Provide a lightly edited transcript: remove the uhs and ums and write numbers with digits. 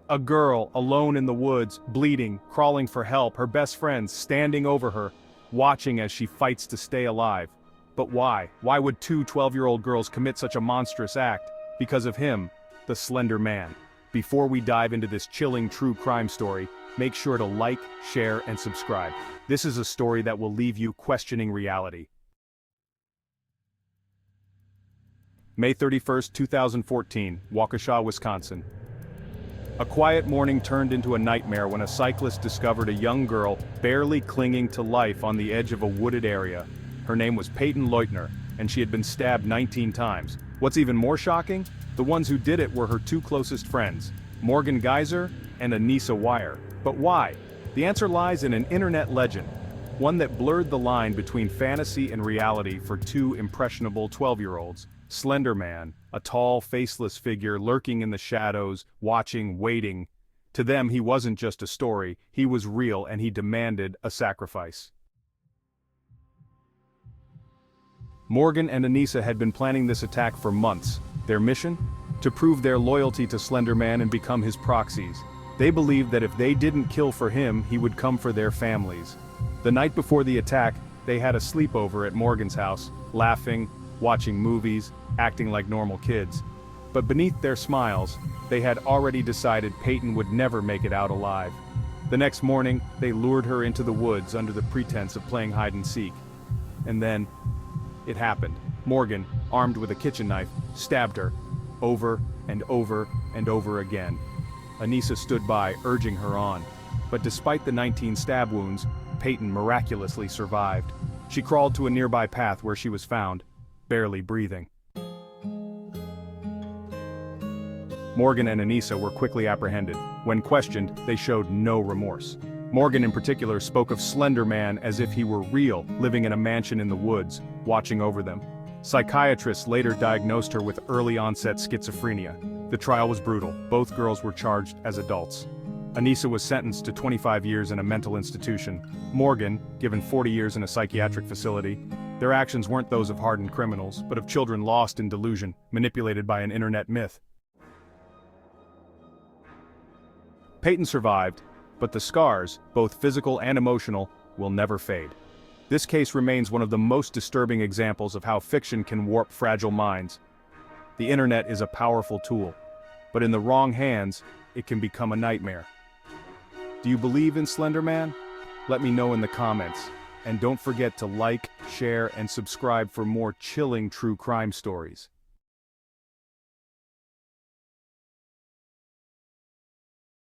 A girl, alone in the woods, bleeding, crawling for help, her best friends standing over her, watching as she fights to stay alive. But why? Why would two 12-year-old girls commit such a monstrous act? Because of him, the Slender Man. Before we dive into this chilling true crime story, make sure to like, share, and subscribe. This is a story that will leave you questioning reality. May 31st, 2014, Waukesha, Wisconsin. A quiet morning turned into a nightmare when a cyclist discovered a young girl barely clinging to life on the edge of a wooded area. Her name was Peyton Leutner, and she had been stabbed 19 times. What's even more shocking? The ones who did it were her two closest friends, Morgan Geyser and Anissa Wire. But why? The answer lies in an internet legend, one that blurred the line between fantasy and reality for two impressionable 12-year-olds. Slender Man, a tall, faceless figure lurking in the shadows, watching, waiting. To them, he wasn't just a story, he was real and he demanded a sacrifice. Morgan and Anissa had been planning this attack for months. Their mission? To prove their loyalty to Slender Man and become his proxies. They believed that if they didn't kill for him, he would come for their families. The night before the attack, they had a sleepover at Morgan's house, laughing, watching movies, acting like normal kids. But beneath their smiles, they had already decided Peyton would never make it out alive. The next morning, they lured her into the woods under the pretense of playing hide and seek. And then, it happened. Morgan, armed with a kitchen knife, stabbed her, over and over and over again. Anissa stood by, urging her on. But despite the 19 stab wounds, Peyton miraculously survived. She crawled to a nearby path where she was found, barely breathing. Morgan and Anissa were quickly apprehended. When questioned, they showed no remorse. Morgan in particular spoke of Slender Man as if he were real, living in a mansion in the woods, watching over them. Psychiatrists later diagnosed her with early-onset schizophrenia. The trial was brutal. Both girls were charged as adults. Anissa was sentenced to 25 years in a mental institution. Morgan, given 40 years in a psychiatric facility. Their actions weren't those of hardened criminals, but of children lost in delusion, manipulated by an internet myth. Peyton survived, but the scars, both physical and emotional, will never fade. This case remains one of the most disturbing examples of how fiction can warp fragile minds. The internet is a powerful tool, but in the wrong hands, it can become a nightmare. Do you believe in Slender Man? Let me know in the comments. And don't forget to like, share, and subscribe for more chilling true crime stories.